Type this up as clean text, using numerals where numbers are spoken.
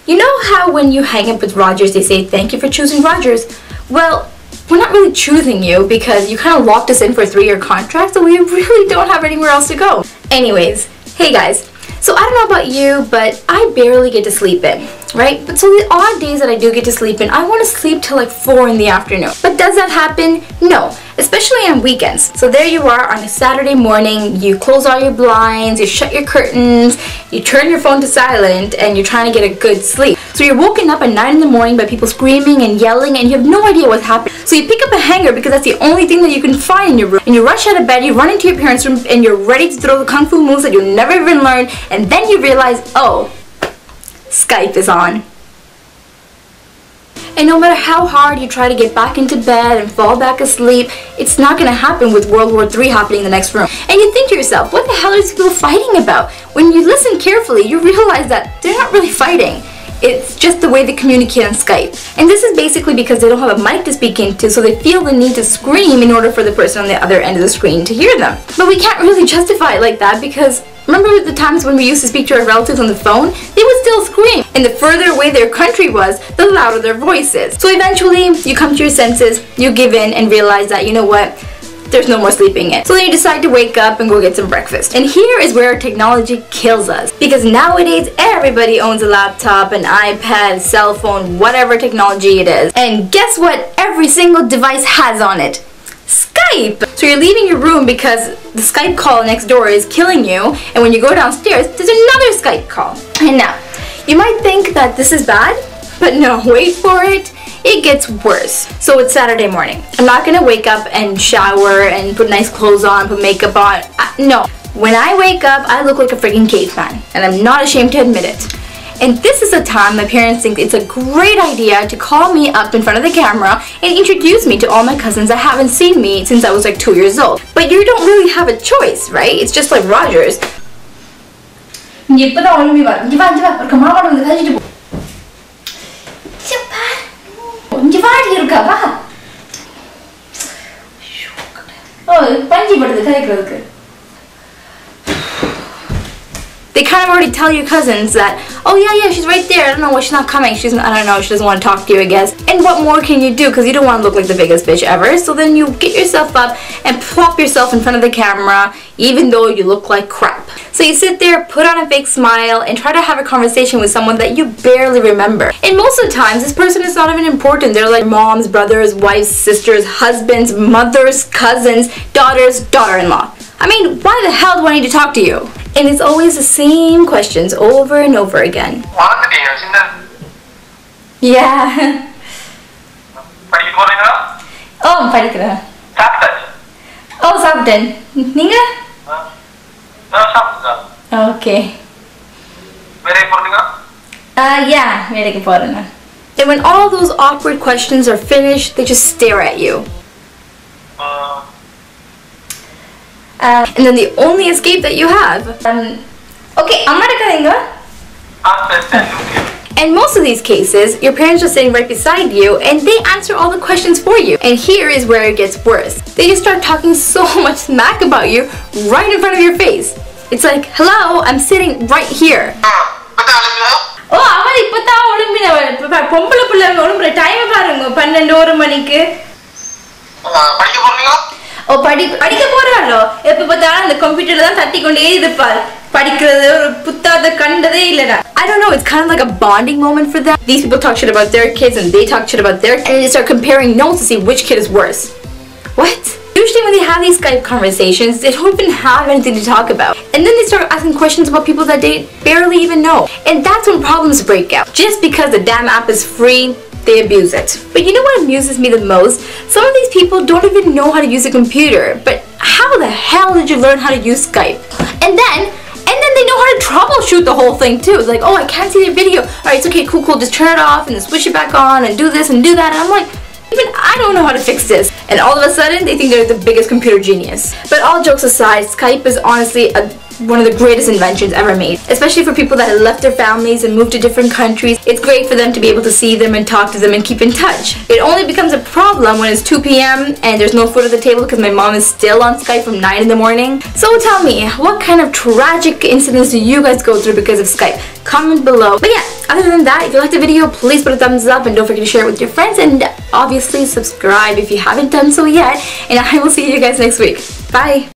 You know how when you hang up with Rogers, they say, "Thank you for choosing Rogers"? Well, we're not really choosing you because you kind of locked us in for a 3-year contract, so we really don't have anywhere else to go. Anyways, hey guys, so I don't know about you, but I barely get to sleep in, right? But so the odd days that I do get to sleep in, I want to sleep till like 4 in the afternoon. But does that happen? No, especially on weekends. So there you are on a Saturday morning, you close all your blinds, you shut your curtains, you turn your phone to silent, and you're trying to get a good sleep. So you're woken up at 9 in the morning by people screaming and yelling, and you have no idea what's happening. So you pick up a hanger because that's the only thing that you can find in your room, and you rush out of bed, you run into your parents' room, and you're ready to throw the kung fu moves that you never even learned, and then you realize, oh, Skype is on. And no matter how hard you try to get back into bed and fall back asleep, it's not going to happen with World War III happening in the next room. And you think to yourself, what the hell are these people fighting about? When you listen carefully, you realize that they're not really fighting. It's just the way they communicate on Skype. And this is basically because they don't have a mic to speak into, so they feel the need to scream in order for the person on the other end of the screen to hear them. But we can't really justify it like that because remember the times when we used to speak to our relatives on the phone? They would still scream. And the further away their country was, the louder their voice is. So eventually, you come to your senses, you give in and realize that, you know what? There's no more sleeping in. So then you decide to wake up and go get some breakfast. And here is where technology kills us. Because nowadays, everybody owns a laptop, an iPad, cell phone, whatever technology it is. And guess what every single device has on it? Skype! So you're leaving your room because the Skype call next door is killing you, and when you go downstairs, there's another Skype call. And now, you might think that this is bad, but no, wait for it. It gets worse. So it's Saturday morning. I'm not gonna wake up and shower and put nice clothes on, put makeup on. No. When I wake up, I look like a freaking caveman, and I'm not ashamed to admit it. And this is the time my parents think it's a great idea to call me up in front of the camera and introduce me to all my cousins that haven't seen me since I was like 2 years old. But you don't really have a choice, right? It's just like Rogers. They kind of already tell your cousins that, oh yeah, she's right there, I don't know why she's not coming, I don't know, she doesn't want to talk to you, I guess. And what more can you do, because you don't want to look like the biggest bitch ever, so then you get yourself up and plop yourself in front of the camera, even though you look like crap. So you sit there, put on a fake smile, and try to have a conversation with someone that you barely remember. And most of the times, this person is not even important. They're like moms, brothers, wives, sisters, husbands, mothers, cousins, daughters, daughter-in-law. I mean, why the hell do I need to talk to you? And it's always the same questions over and over again. Yeah. Oh, படிக்கிறேன். Oh, சாப்பிட்டேன். நீங்க? Okay. Yeah, வேலைக்கு போறேன். And when all those awkward questions are finished, they just stare at you. And then the only escape that you have. Okay, amma edukadinga. And most of these cases, your parents are sitting right beside you and they answer all the questions for you. And here is where it gets worse. They just start talking so much smack about you right in front of your face. It's like, hello, I'm sitting right here. Oh, avan ippatha odumina pombala pulla odumra time parunga 12 manikku. Padikka poringa? Oh, படிக்க போறாளோ எப்ப பார்த்தாலும் அந்த கம்ப்யூட்டர்ல தான் தட்டி கொண்டே இருப்பாள் படிக்கிறது ஒரு புத்தகத்தை கண்டதே இல்லடா. I don't know, it's kind of like a bonding moment for them. These people talk shit about their kids and they talk shit about their kids and they start comparing notes to see which kid is worse. What? Usually when they have these Skype conversations, they don't even have anything to talk about. And then they start asking questions about people that they barely even know. And that's when problems break out. Just because the damn app is free, they abuse it. But you know what amuses me the most? Some of these people don't even know how to use a computer. But how the hell did you learn how to use Skype? And then they know how to troubleshoot the whole thing too. It's like, oh, I can't see their video. Alright, it's okay, cool, just turn it off and then switch it back on and do this and do that. And I'm like, even I don't know how to fix this. And all of a sudden, they think they're the biggest computer genius. But all jokes aside, Skype is honestly a one of the greatest inventions ever made. Especially for people that have left their families and moved to different countries. It's great for them to be able to see them and talk to them and keep in touch. It only becomes a problem when it's 2 p.m. and there's no food at the table because my mom is still on Skype from 9 in the morning. So tell me, what kind of tragic incidents do you guys go through because of Skype? Comment below. But yeah, other than that, if you liked the video, please put a thumbs up and don't forget to share it with your friends, and obviously subscribe if you haven't done so yet, and I will see you guys next week. Bye!